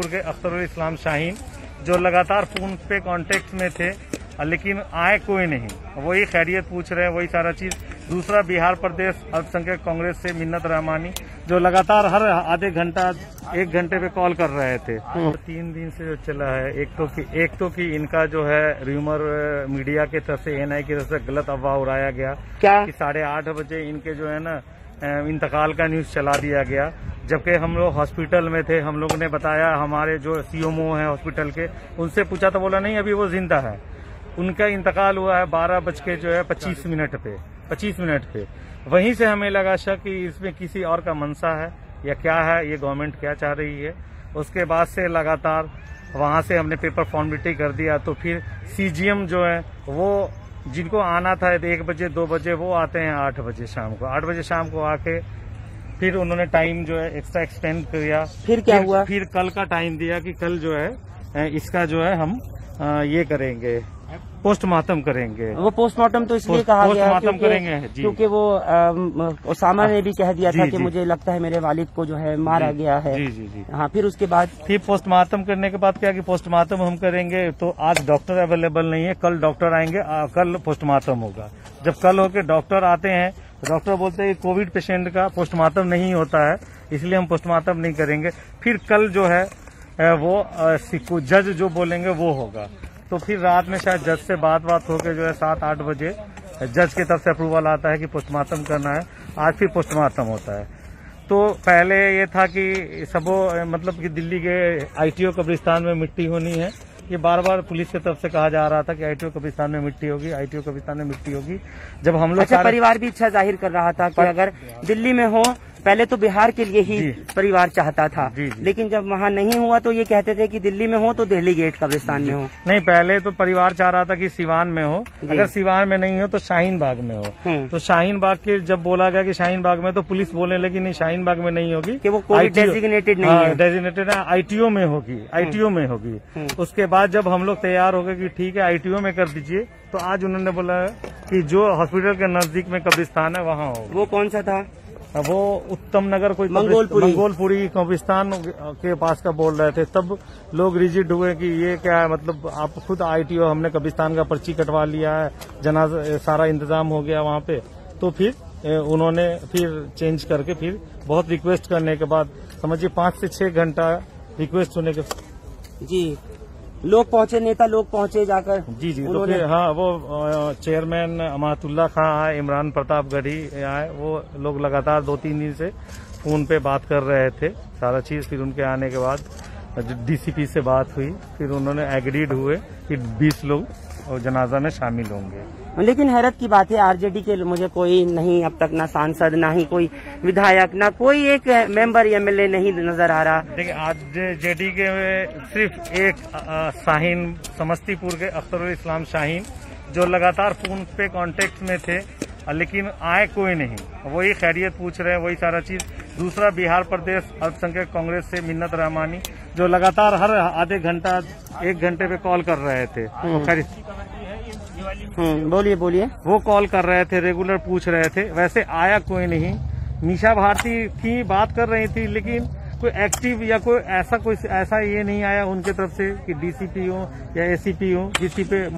के अख्तरुल इस्लाम शाहीन जो लगातार फोन पे कांटेक्ट में थे, लेकिन आए कोई नहीं। वही खैरियत पूछ रहे हैं, वही सारा चीज। दूसरा, बिहार प्रदेश अल्पसंख्यक कांग्रेस से मिन्नत रहमानी जो लगातार हर आधे घंटा 1 घंटे पे कॉल कर रहे थे। 3 दिन से जो चला है, एक तो कि इनका जो है र्यूमर मीडिया की तरफ से, एनआई की तरफ से गलत अफवाह उड़ाया गया क्या कि 8:30 बजे इनके जो है ना इंतकाल का न्यूज चला दिया गया, जबकि हम लोग हॉस्पिटल में थे। हम लोगों ने बताया, हमारे जो सीएमओ हैं हॉस्पिटल के, उनसे पूछा तो बोला नहीं, अभी वो जिंदा है। उनका इंतकाल हुआ है 12:25 मिनट पे। वहीं से हमें लगा शक कि इसमें किसी और का मंशा है या क्या है, ये गवर्नमेंट क्या चाह रही है। उसके बाद से लगातार वहां से हमने पेपर फॉर्मेलिटी कर दिया। तो फिर सीजीएम जो है वो जिनको आना था 1 बजे 2 बजे, वो आते हैं 8 बजे शाम को। 8 बजे शाम को आके फिर उन्होंने टाइम जो है एक्स्ट्रा एक्सटेंड किया। फिर क्या हुआ? फिर कल का टाइम दिया कि कल जो है इसका जो है हम ये करेंगे, पोस्टमार्टम करेंगे। वो पोस्टमार्टम तो इसलिए कहा गया क्योंकि वो ओसामा ने भी कह दिया था कि मुझे लगता है मेरे वालिद को जो है मारा गया है। जी। हाँ, फिर उसके बाद पोस्टमार्टम करने के बाद क्या कि पोस्टमार्टम हम करेंगे, तो आज डॉक्टर अवेलेबल नहीं है, कल डॉक्टर आएंगे, कल पोस्टमार्टम होगा। जब कल होके डॉक्टर आते हैं तो डॉक्टर बोलते हैं कोविड पेशेंट का पोस्टमार्टम नहीं होता है, इसलिए हम पोस्टमार्टम नहीं करेंगे। फिर कल जो है वो जज जो बोलेंगे वो होगा। तो फिर रात में शायद जज से बात होकर जो है 7-8 बजे जज की तरफ से अप्रूवल आता है कि पोस्टमार्टम करना है। आज फिर पोस्टमार्टम होता है। तो पहले ये था कि सबो मतलब कि दिल्ली के आईटीओ कब्रिस्तान में मिट्टी होनी है। ये बार पुलिस की तरफ से कहा जा रहा था कि आईटीओ कब्रिस्तान में मिट्टी होगी, आईटीओ कब्रिस्तान में मिट्टी होगी। जब हम लोग परिवार भी इच्छा जाहिर कर रहा था कि अगर दिल्ली में हो, पहले तो बिहार के लिए ही परिवार चाहता था, लेकिन जब वहाँ नहीं हुआ तो ये कहते थे कि दिल्ली में हो तो दिल्ली गेट कब्रिस्तान में हो। नहीं, पहले तो परिवार चाह रहा था कि सिवान में हो, अगर सिवान में नहीं हो तो शाहीन बाग में हो। तो शाहीन बाग के जब बोला गया कि शाहीन बाग में, तो पुलिस बोलने लगी नहीं, शाहीन बाग में नहीं होगी कि वो कोविड डेजिग्नेटेड नहीं है, डेजिग्नेटेड है, आईटीओ में होगी। उसके बाद जब हम लोग तैयार हो गए कि ठीक है आईटीओ में कर दीजिए, तो आज उन्होंने बोला कि जो हॉस्पिटल के नजदीक में कब्रिस्तान है वहाँ हो। वो कौन सा था? वो उत्तम नगर कोई मंगोलपुरी कब्रिस्तान के पास का बोल रहे थे। तब लोग रिजिड हुए कि ये क्या है, मतलब आप खुद आईटीओ, हमने कब्रिस्तान का पर्ची कटवा लिया है, जनाजा सारा इंतजाम हो गया वहाँ पे। तो फिर उन्होंने फिर चेंज करके फिर बहुत रिक्वेस्ट करने के बाद समझिए 5 से 6 घंटा रिक्वेस्ट होने के लोग पहुंचे, नेता लोग पहुंचे जाकर। जी। तो फिर हाँ, वो चेयरमैन अमातुल्ला खां आए, इमरान प्रतापगढ़ी आए। वो लोग लगातार 2-3 दिन से फोन पे बात कर रहे थे सारा चीज। फिर उनके आने के बाद डीसीपी से बात हुई, फिर उन्होंने एग्रीड हुए कि 20 लोग जनाजा में शामिल होंगे। लेकिन हैरत की बात है, आरजेडी के मुझे कोई नहीं अब तक, ना सांसद, ना ही कोई विधायक, ना कोई एक मेंबर एमएलए नहीं नजर आ रहा। देखिए, आज जेडी के सिर्फ एक शाहीन, समस्तीपुर के अख्तरुल इस्लाम शाहीन जो लगातार फोन पे कांटेक्ट में थे, लेकिन आए कोई नहीं। वही खैरियत पूछ रहे हैं, वही सारा चीज। दूसरा, बिहार प्रदेश अल्पसंख्यक कांग्रेस से मिन्नत रहमानी जो लगातार हर आधे घंटा 1 घंटे पे कॉल कर रहे थे। बोलिए। वो कॉल कर रहे थे, रेगुलर पूछ रहे थे, वैसे आया कोई नहीं। मीशा भारती थी, बात कर रही थी, लेकिन कोई एक्टिव या कोई ऐसा ये नहीं आया उनके तरफ से कि डीसीपी हो या एसीपी हो, किसी पे